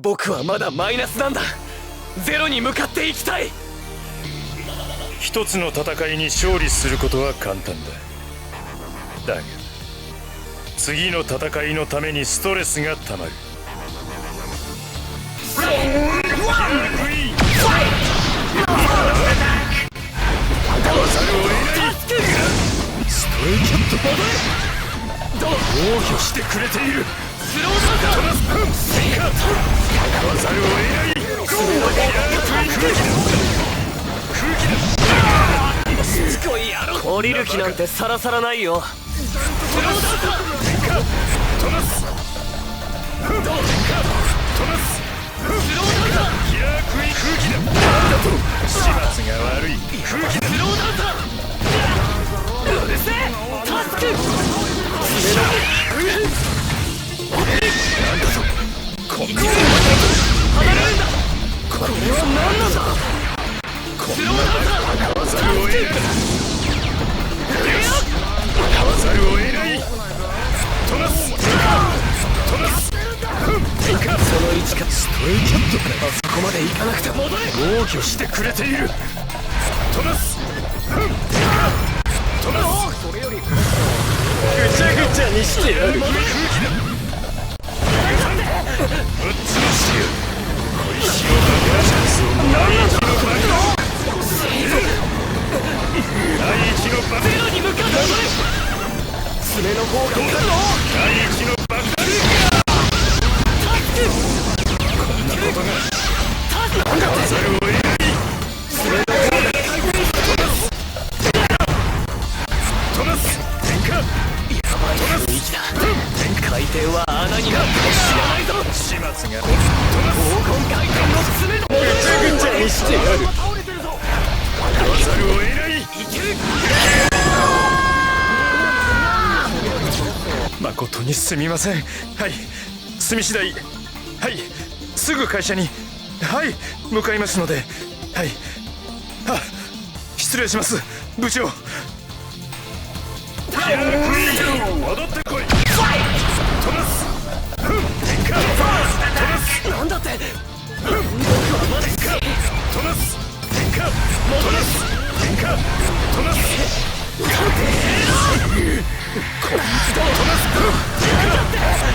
僕はまだマイナスなんだ。ゼロに向かっていきたい。一つの戦いに勝利することは簡単だ。だが次の戦いのためにストレスがたまる。ストレイキャット防御してくれている。スローダウンだ。使わざるを得ない。しつこい野郎。降りる気なんてさらさらないよ。スローダウンだ。トナストナススローダウンだ。キラークイ空気だ。なんだと始末が悪い空気だ。スローダウンだ。うるせえ。タスクなんだとこんな離れるんだ。これは何なんだ。こんな戦わざるを得ない。戦わざるを得ない。トナストナスその位置か。ストレイキャットか。あそこまで行かなくても戻れ。防御してくれている。トナストナスそれよりぐちゃぐちゃにしてやる。空気だ。ぶっ潰してやる。小石を爆破チャンスを第一の爆弾。第一の爆弾。ゼロに向かって戻れ。爪の方が向かるの。第一の爆弾。こんなことが使わざるを得ない。爪の方がトナス点火。やばい雰囲気だ。回転は穴になるかもしれないぞ。始末がトナス黄金回転の爪のぐちゃぐちゃにしてやる。使わざるを得ない。いける。誠にすみません。はい、済み次第、はい、すぐ会社に、はい、向かいますので、はい、あ、失礼します、部長。キラークイーン、戻ってこい。トナス点火。トナスなんだって。点火。トナス点火。トナス点火。トナス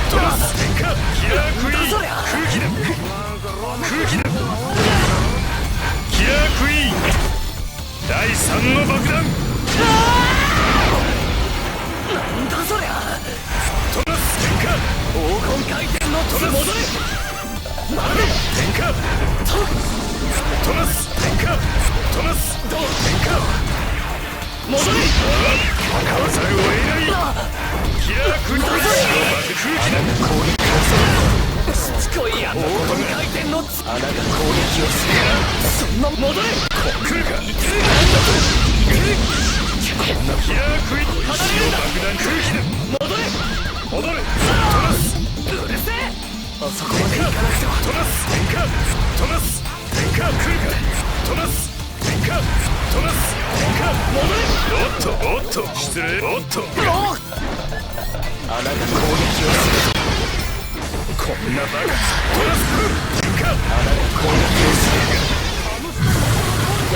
トナス点火。キラークイーン、空気だ空気だ。キラークイーン第3の爆弾。なんだそりゃ。トナス点火。黄金回転の爪戻れ。点火。トナス点火。トナス点火。戻れ。使わざるを得ない。キラークイーン空気だ。攻撃をする。しつこいや。黄金回転の穴が攻撃をする。そんな戻れ。来るか。いける。なんだと。いける。こんなキラークイーン爆弾空気だ。戻れ。戻れ。トナスうるせえ。あそこまで行かなくては。トナス点火。トナス点火。来るか。トナス点火。トナス点火。戻れ。おっと失礼。おっと穴が攻撃をする。こんなバカ。トナス点火。穴が攻撃をする。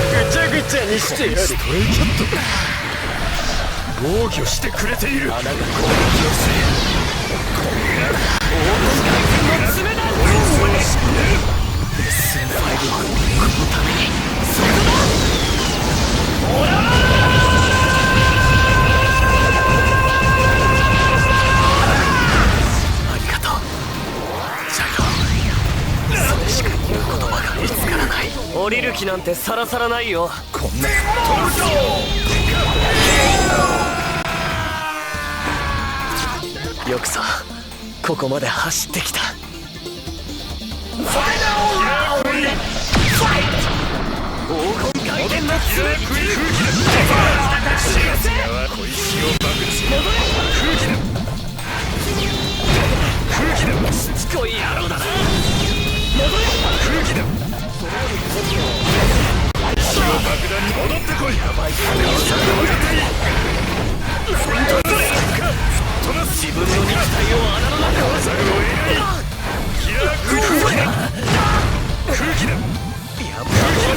ぐちゃぐちゃにしてやる。ストレイキャットか。防御してくれている。穴が攻撃をする。こんな黄金回転の爪だ。こいつを知ってる。SM5はこのために。そこだ。オラありがとうジャイロ。それしか言う言葉が見つからない。降りる気なんてさらさらないよ。こんなよくさここまで走ってきた。黄金回転の爪。小石を爆打つ。戻れ。空気だ空気だ。しつこい野郎だな。戻れ。空気だ。石を爆弾に戻ってこい。やばい。トナス自分の肉体を穴の中。ざるを得ない。キキラー空気だ。空気だ。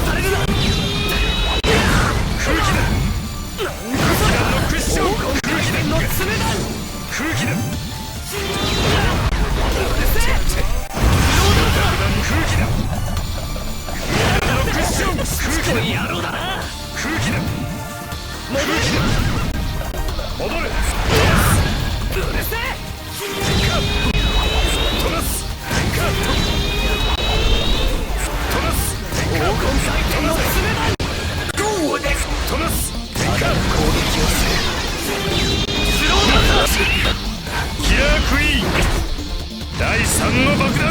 されるな。空気だ。のクッション。空気だ。の爪だ。空気だ。空気だ。のクッション。空気だ。野郎だな。空気だ。空気だ。戻れ。うるせえ。トラス。トラス。黄金回転の爪だ。ゴーでトラス。攻撃をする。スローダウン。キラークイーン第3の爆弾。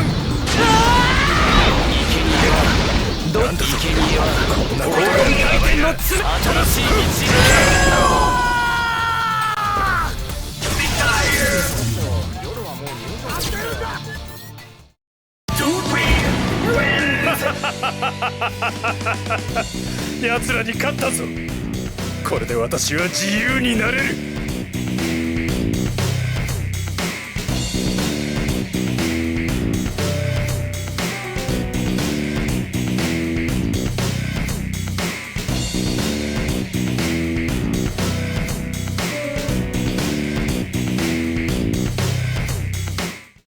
生贄はどんと生贄は黄金回転の爪。新しい道。奴らに勝ったぞ。これで私は自由になれる。